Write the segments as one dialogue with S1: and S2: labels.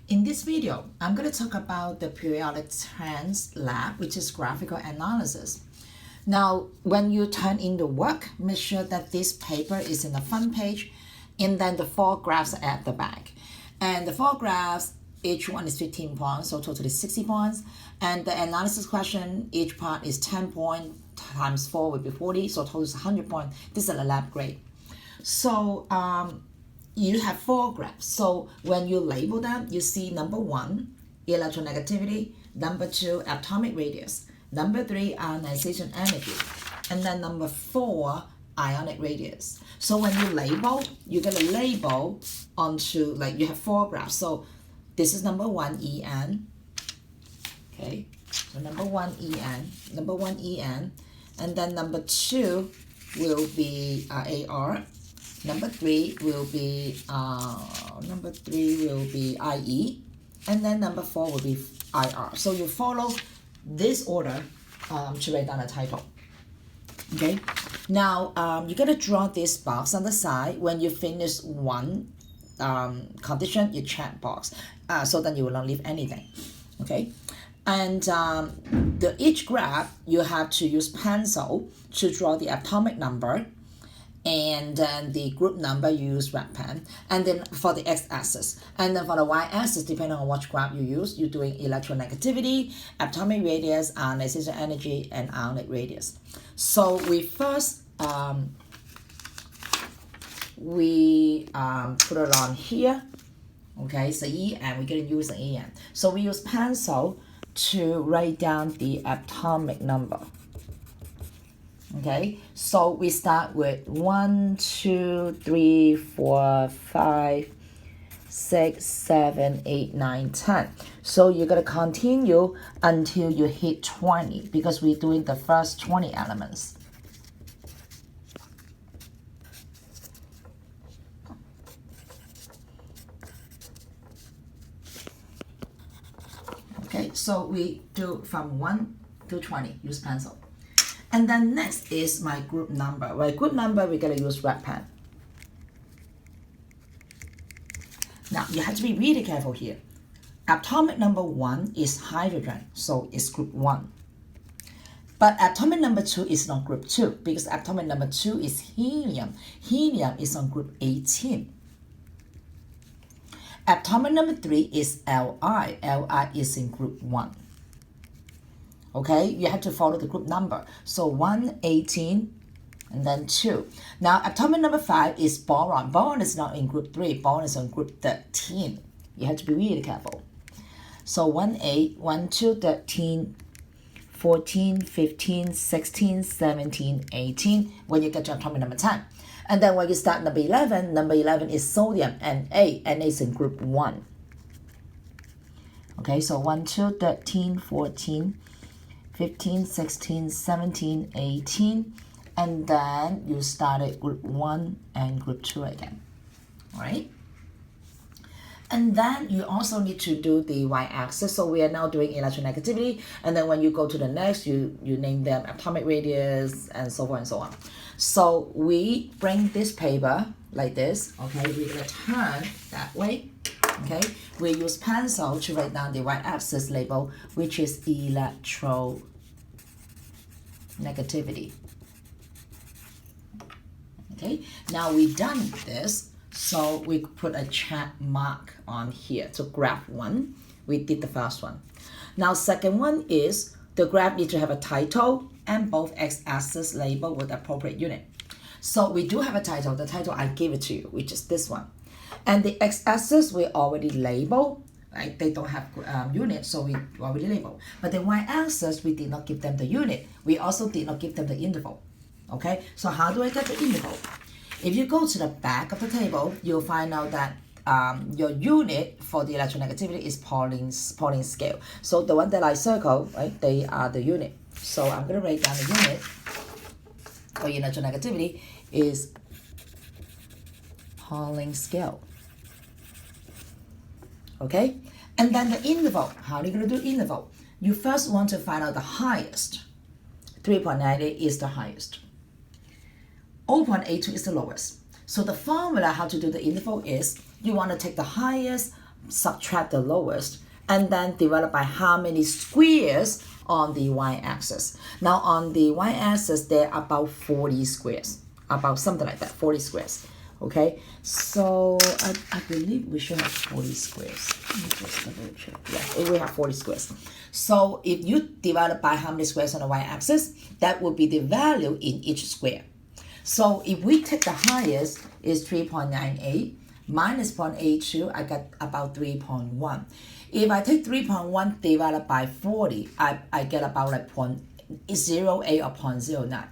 S1: In this video, I'm going to talk about the periodic trends lab, which is graphical analysis. Now, when you turn in the work, make sure that this paper is in the front page, and then the 4 graphs are at the back. And the 4 graphs, each one is 15 points, so totally 60 points. And the analysis question, each part is 10 points times 4 would be 40, so total is 100 points. This is a lab grade. So you have 4 graphs. So when you label them, you see number 1, electronegativity, number 2, atomic radius, number 3, ionization energy, and then number 4, ionic radius. So when you label, you're going to label onto, like, you have 4 graphs. So this is number 1, EN. Okay, so number 1, EN, and then number 2 will be AR. Number 3 will be IE, and then number 4 will be IR. So you follow this order to write down a title. Okay, now you're gonna draw this box on the side. When you finish one condition, you check box, so then you will not leave anything. Okay, and each graph you have to use pencil to draw the atomic number. And then the group number, you use red pen, and then for the x-axis, and then for the y-axis, depending on which graph you use, you're doing electronegativity, atomic radius, ionization energy, and ionic radius. So we first put it on here. Okay, so EN, we're gonna use an EN. So we use pencil to write down the atomic number. Okay, so we start with 1, 2, 3, 4, 5, 6, 7, 8, 9, 10. So you're gonna continue until you hit 20 because we're doing the first 20 elements. Okay, so we do from 1 to 20, use pencil. And then next is my group number. Right, group number, we're gonna use red pen. Now, you have to be really careful here. Atomic number 1 is hydrogen, so it's group 1. But atomic number 2 is not group 2, because atomic number 2 is helium. Helium is on group 18. Atomic number 3 is Li. Li is in group 1. Okay, you have to follow the group number. So 1, 18, and then 2. Now, atomic number 5 is boron. Boron is not in group 3. Boron is on group 13. You have to be really careful. So 1, 8, 1, 2, 13, 14, 15, 16, 17, 18, when you get to atomic number 10. And then when you start number 11 is sodium, Na. Na is in group 1. Okay, so 1, 2, 13, 14, 15, 16, 17, 18, and then you started group 1 and group 2 again, all right? And then you also need to do the y-axis, so we are now doing electronegativity, and then when you go to the next, you name them atomic radius, and so forth and so on. So we bring this paper like this, okay? We're gonna turn that way. Okay, we use pencil to write down the y-axis label, which is electronegativity. Okay, now we've done this, so we put a check mark on here. So graph 1, we did the first one. Now second one is the graph needs to have a title and both x-axis labeled with appropriate unit. So we do have a title. The title I gave it to you, which is this one. And the x-axis we already label, right? They don't have unit, so we already label. But the y-axis, we did not give them the unit. We also did not give them the interval. Okay, so how do I get the interval? If you go to the back of the table, you'll find out that your unit for the electronegativity is Pauling scale. So the one that I circle, right, they are the unit. So I'm going to write down the unit for electronegativity is Pauling scale. Okay, and then the interval. How are you going to do interval? You first want to find out the highest. 3.98 is the highest. 0.82 is the lowest. So the formula how to do the interval is you want to take the highest subtract the lowest, and then divided by how many squares on the y-axis. Now on the y-axis, there are about 40 squares, about something like that, 40 squares. Okay, so I believe we should have 40 squares. Let me just double check. Yeah, we have 40 squares. So if you divide it by how many squares on the y-axis, that will be the value in each square. So if we take the highest is 3.98 minus 0.82, I get about 3.1. If I take 3.1 divided by 40, I get about like 0.08 or 0.09.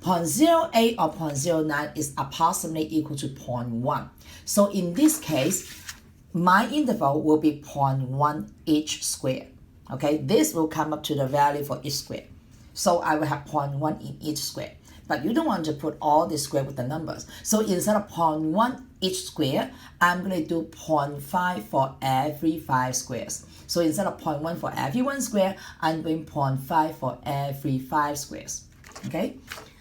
S1: 0.08 or 0.09 is approximately equal to 0.1. So in this case, my interval will be 0.1 each square. Okay, this will come up to the value for each square. So I will have 0.1 in each square. But you don't want to put all the square with the numbers. So instead of 0.1 each square, I'm going to do 0.5 for every 5 squares. So instead of 0.1 for every 1 square, I'm doing 0.5 for every 5 squares. Okay?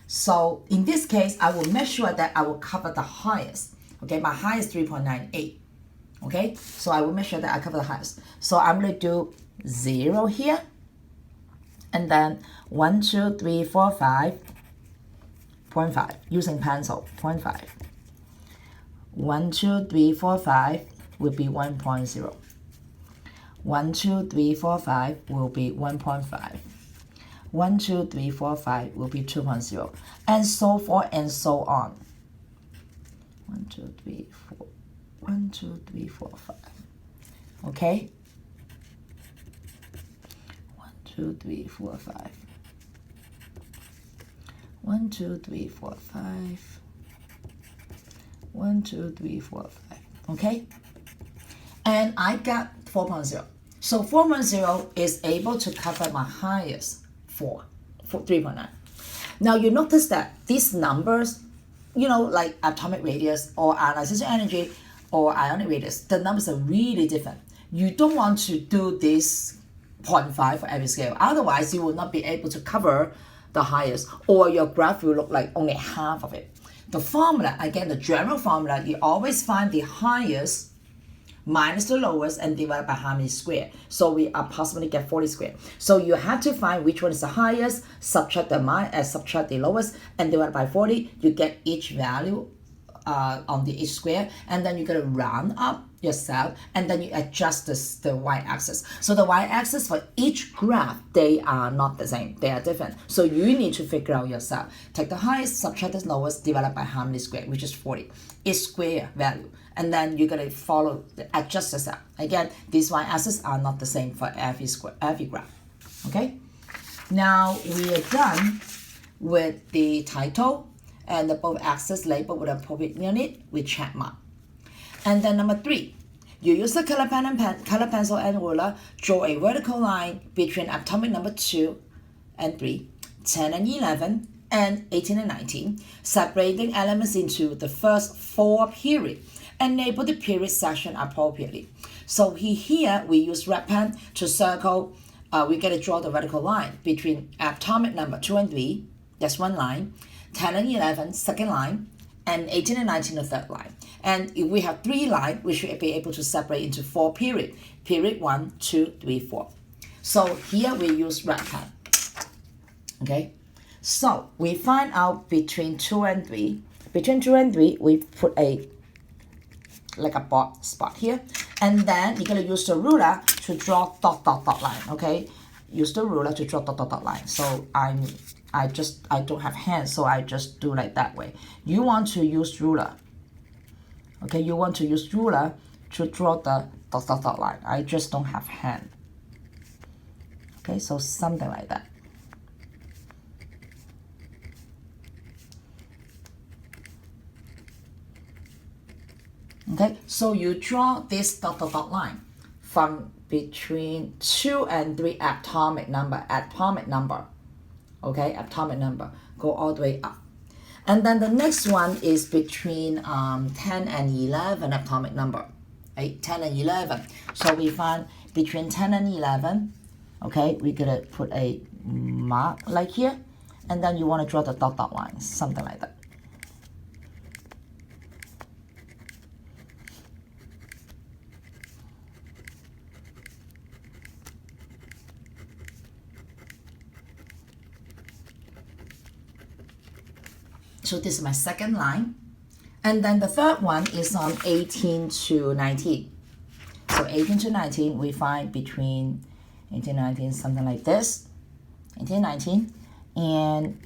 S1: So in this case, I will make sure that I will cover the highest. Okay, my highest 3.98. Okay, so I will make sure that I cover the highest. So I'm going to do 0 here, and then 1, 2, 3, 4, 5, 0.5 using pencil, 0.5. 1, 2, 3, 4, 5 will be 1.0. 1, 2, 3, 4, 5 will be 1.5. 1, 2, 3, 4, 5 will be 2.0, and so forth and so on. 1, 2, 3, 4. 1, 2, 3, 4, 5. Okay? 1, 2, 3, 4, 5. 1, 2, 3, 4, 5. 1, 2, 3, 4, 5. Okay? And I got 4.0. So 4.0 is able to cover my highest 3.9. Now you notice that these numbers, you know, like atomic radius or ionization energy or ionic radius, the numbers are really different. You don't want to do this 0.5 for every scale. Otherwise, you will not be able to cover the highest, or your graph will look like only half of it. The formula, again, the general formula, you always find the highest minus the lowest and divide by how many square. So we approximately get 40 square. So you have to find which one is the highest, subtract the lowest, and divide by 40. You get each value on each square, and then you're gonna round up yourself, and then you adjust the y-axis. So the y-axis for each graph, they are not the same, they are different. So you need to figure out yourself. Take the highest, subtract the lowest, divide by how many square, which is 40. Each square value, and then you're gonna adjust yourself. Again, these y-axes are not the same for every graph. Okay. Now we are done with the title and the both axes labeled with appropriate unit with check mark. And then number 3, you use the color pencil and ruler, draw a vertical line between atomic number 2 and 3, 10 and 11, and 18 and 19, separating elements into the first 4 periods, and label the period section appropriately. So here we use red pen to circle, we're going to draw the vertical line between atomic number 2 and 3, that's one line, 10 and 11, second line, and 18 and 19, the third line. And if we have 3 lines, we should be able to separate into 4 periods. Period 1, 2, 3, 4. So here we use red pen. Okay. So we find out between 2 and 3. Between 2 and 3, we put like a spot here. And then you're going to use the ruler to draw dot line. Okay. Use the ruler to draw dot line. So I don't have hands, so I just do like that way. You want to use ruler. Okay, you want to use ruler to draw the dot line. I just don't have hand. Okay, so something like that. Okay, so you draw this dot line from between 2 and 3 atomic number. Okay, atomic number, go all the way up. And then the next one is between 10 and 11 atomic number, right? 10 and 11. So we find between 10 and 11, okay, we're gonna put a mark like here, and then you want to draw the dot line, something like that. So this is my second line. And then the third one is on 18 to 19. So 18 to 19, we find between 18 and 19, something like this. 18, 19, and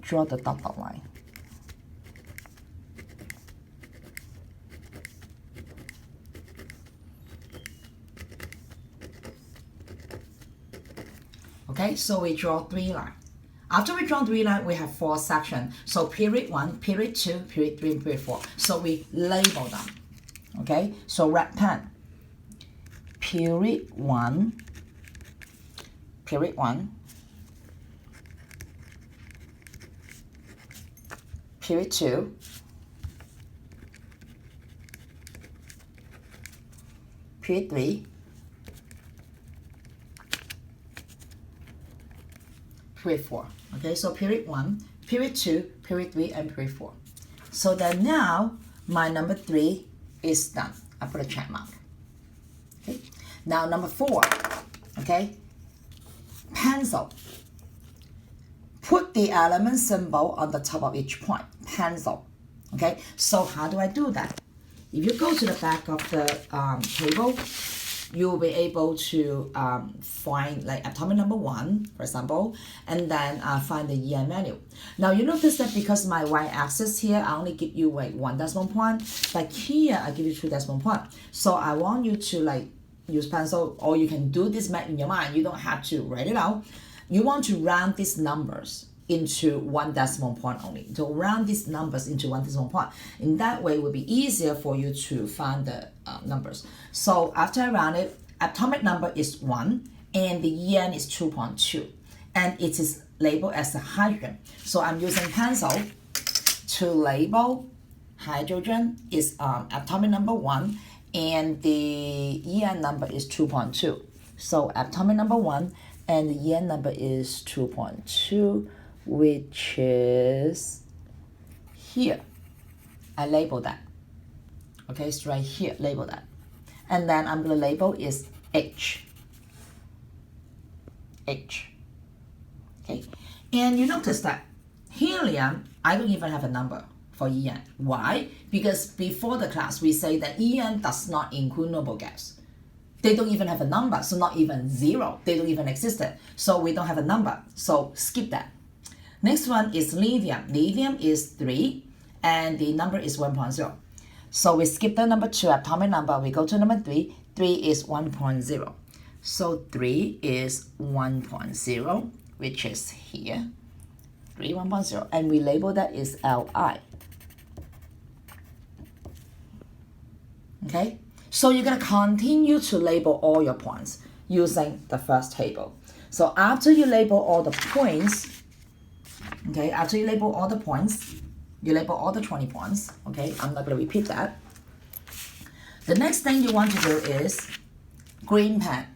S1: draw the dotted line. Okay, so we draw 3 lines. After we draw 3 lines, we have 4 sections. So period 1, period 2, period 3, and period 4. So we label them. Okay, so red pen. Period 1, period 1, period 2, period 3, period 4. Okay, so period 1, period 2, period 3, and period 4. So then now my number 3 is done. I put a check mark. Okay. Now number 4, okay, pencil. Put the element symbol on the top of each point, pencil. Okay, so how do I do that? If you go to the back of the table, you'll be able to find like atomic number 1, for example, and then find the EN value. Now you notice that because my y-axis here, I only give you like 1 decimal point, but here I give you 2 decimal point. So I want you to like use pencil, or you can do this math in your mind. You don't have to write it out. You want to round these numbers into 1 decimal point only. To round these numbers into 1 decimal point. In that way, it will be easier for you to find the numbers. So after I round it, atomic number is 1, and the EN is 2.2. And it is labeled as a hydrogen. So I'm using pencil to label hydrogen is atomic number 1, and the EN number is 2.2. So atomic number 1 and the EN number is 2.2, which is here. I label that. Okay, it's right here, label that. And then I'm gonna label is H. H. Okay, and you notice that helium, I don't even have a number for EN. Why? Because before the class, we say that EN does not include noble gas. They don't even have a number, so not even 0. They don't even exist. So we don't have a number, so skip that. Next one is lithium. Lithium is 3, and the number is 1.0. So we skip the number 2 atomic number, we go to number 3. 3 is 1.0. So 3 is 1.0, which is here. 3, 1.0, and we label that is Li. Okay, so you're gonna continue to label all your points using the first table. So after you label all the points, okay, after you label all the points, you label all the 20 points, okay, I'm not gonna repeat that. The next thing you want to do is green pen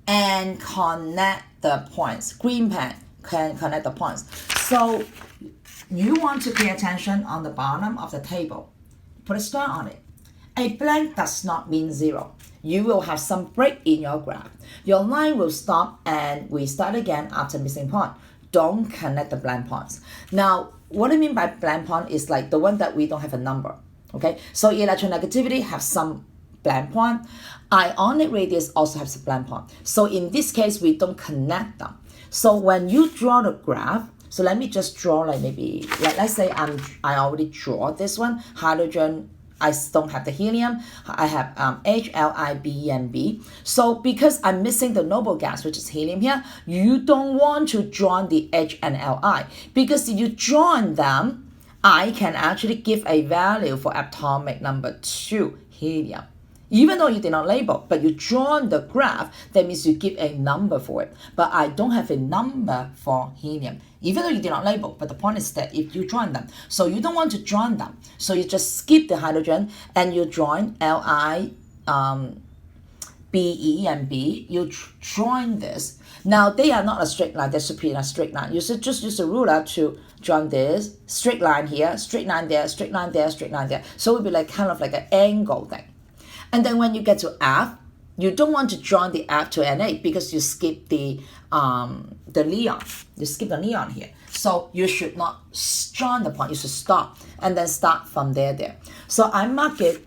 S1: and connect the points. Green pen can connect the points. So you want to pay attention on the bottom of the table. Put a star on it. A blank does not mean 0. You will have some break in your graph. Your line will stop and we start again after missing point. Don't connect the blank points. Now, what I mean by blank point is like the one that we don't have a number. Okay, so electronegativity have some blank point. Ionic radius also has a blank point. So in this case, we don't connect them. So when you draw the graph, so let me just draw like maybe, let's say I already draw this one, hydrogen, I don't have the helium, I have H, L, I, B, and B. So because I'm missing the noble gas, which is helium here, you don't want to join the H and Li, because if you join them, I can actually give a value for atomic number 2, helium. Even though you did not label, but you join the graph, that means you give a number for it. But I don't have a number for helium, even though you did not label. But the point is that if you join them, so you don't want to join them. So you just skip the hydrogen and you join Li, Be, and B. You join this. Now they are not a straight line, they're superior a straight line. You should just use a ruler to join this, straight line here, straight line there, straight line there, straight line there. So it will be like kind of like an angle thing. And then when you get to F, you don't want to join the F to NA because you skip the neon. You skip the neon here. So you should not join the point. You should stop and then start from there. So I mark it,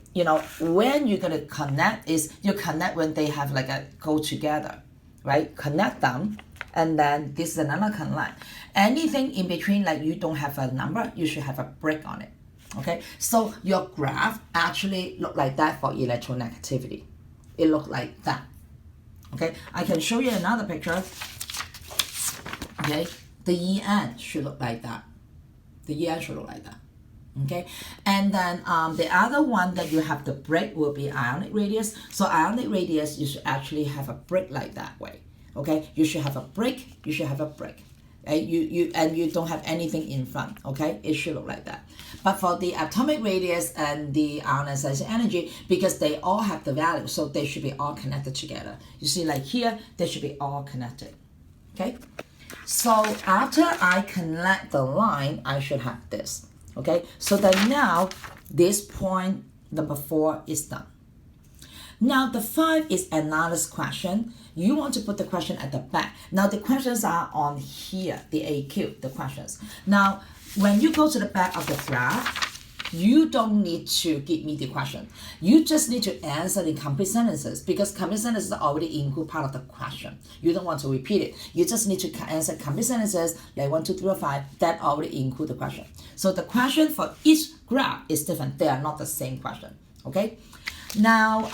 S1: when you're going to connect is you connect when they have like a go together, right? Connect them. And then this is another connect. Anything in between, like you don't have a number, you should have a break on it. Okay, so your graph actually look like that for electronegativity. It look like that. Okay, I can show you another picture. Okay, the EN should look like that. The EN should look like that. Okay, and then the other one that you have the break will be ionic radius. So ionic radius, you should actually have a break like that way. Okay, you should have a break. You should have a break. Okay? You don't have anything in front. Okay, it should look like that. But for the atomic radius and the ionization energy, because they all have the value, so they should be all connected together. You see, like here, they should be all connected. Okay, so after I connect the line, I should have this. Okay, so then now this point number 4 is done. Now the 5 is analysis question. You want to put the question at the back. Now the questions are on here, the AQ, the questions. Now when you go to the back of the graph, you don't need to give me the question. You just need to answer the complete sentences because complete sentences already include part of the question. You don't want to repeat it. You just need to answer complete sentences like 1, 2, 3, or 5 that already include the question. So the question for each graph is different. They are not the same question. Okay. Now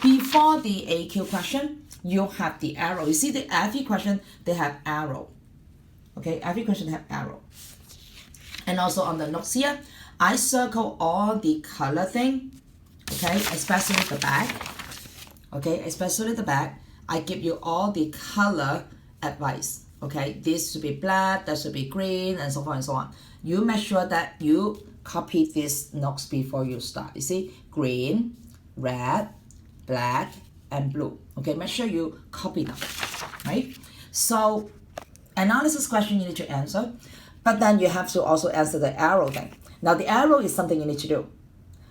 S1: before the AQ question, you have the arrow. You see the FE question, they have arrow. Okay, FE question have arrow. And also on the notes here, I circle all the color thing, okay, especially the back. Okay, especially the back. I give you all the color advice. Okay, this should be black, that should be green, and so forth and so on. You make sure that you copy these notes before you start. You see, green, red, black, and blue. Okay, make sure you copy them, right? So analysis question you need to answer, but then you have to also answer the arrow thing. Now the arrow is something you need to do.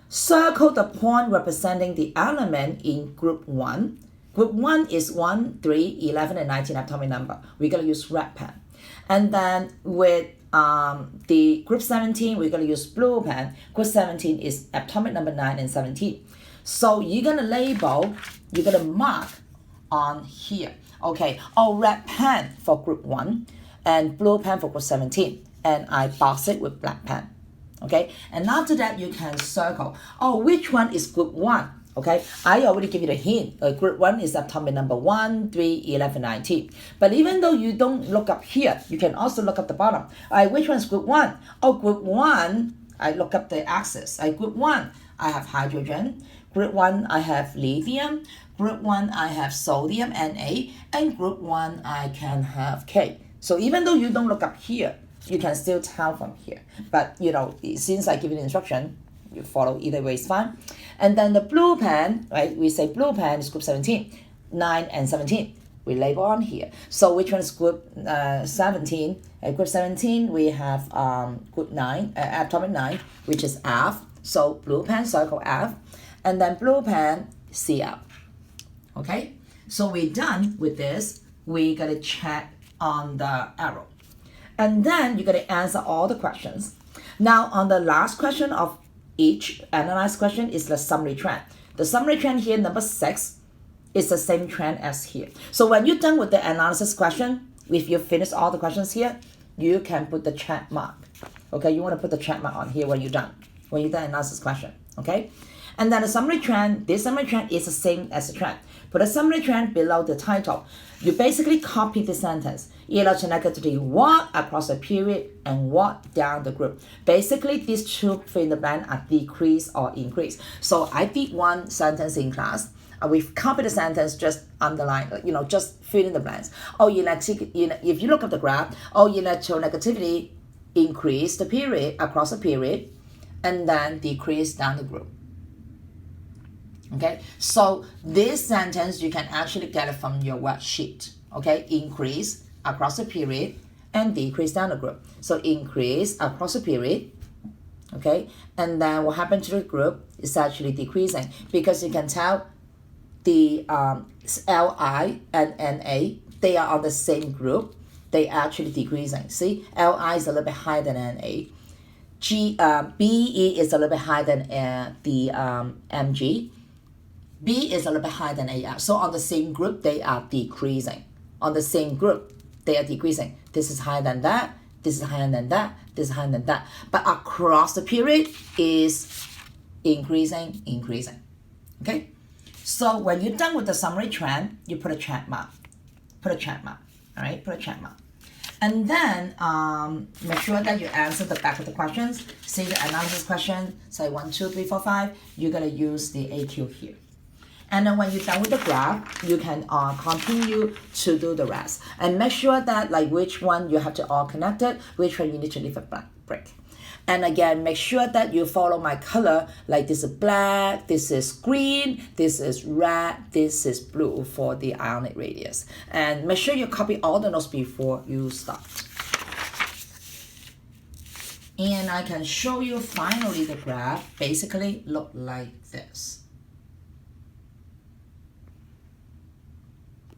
S1: Circle the point representing the element in group 1. Group 1 is 1, 3, 11, and 19 atomic number. We're going to use red pen. And then with the group 17, we're going to use blue pen. Group 17 is atomic number 9 and 17. So you're going to label, you're going to mark on here. Okay, red pen for group 1 and blue pen for group 17. And I box it with black pen. Okay, and after that you can circle. Which one is group 1? Okay, I already give you the hint. Group 1 is atomic number 1, 3, 11, 19. But even though you don't look up here, you can also look up the bottom. Which one is group 1? Group 1, I look up the axis. Group 1, I have hydrogen. Group 1, I have lithium. Group 1, I have sodium, Na. And group 1, I can have K. So even though you don't look up here, you can still tell from here. But, since I give you the instruction, you follow either way is fine. And then the blue pen, right? We say blue pen is group 17, 9 and 17. We label on here. So which one is group 17? Group 17, we have group 9, atomic 9, which is F. So blue pen, circle F. And then blue pen, CF. Okay? So we're done with this. We got to check on the arrow. And then you're going to answer all the questions. Now, on the last question of each analyzed question is the summary trend. The summary trend here, number 6, is the same trend as here. So when you're done with the analysis question, if you finish all the questions here, you can put the check mark. Okay, you want to put the check mark on here when you're done analysis question. Okay, and then the summary trend, this summary trend is the same as the trend. Put a summary trend below the title. You basically copy the sentence. Electronegativity what across a period and what down the group. Basically, these two fill in the blank are decrease or increase. So I did one sentence in class. We've copied the sentence, just underline, just fill in the blanks. If you look at the graph, electronegativity increase the period across a period and then decrease down the group. Okay, so this sentence you can actually get it from your worksheet. Okay, increase across a period and decrease down the group. So increase across a period. Okay, and then what happened to the group is actually decreasing because you can tell the Li and Na, they are on the same group. They actually decreasing. See, Li is a little bit higher than Na. Be is a little bit higher than the Mg. B is a little bit higher than AF. So on the same group, they are decreasing. On the same group, they are decreasing. This is higher than that. This is higher than that. This is higher than that. But across the period is increasing, increasing. Okay? So when you're done with the summary trend, you put a check mark. Put a check mark. All right? Put a check mark. And then make sure that you answer the back of the questions. See the analysis question, say 1, 2, 3, 4, 5. You're going to use the AQ here. And then when you're done with the graph, you can continue to do the rest. And make sure that like which one you have to all connected, which one you need to leave a blank break. And again, make sure that you follow my color, like this is black, this is green, this is red, this is blue for the ionic radius. And make sure you copy all the notes before you start. And I can show you finally the graph basically look like this.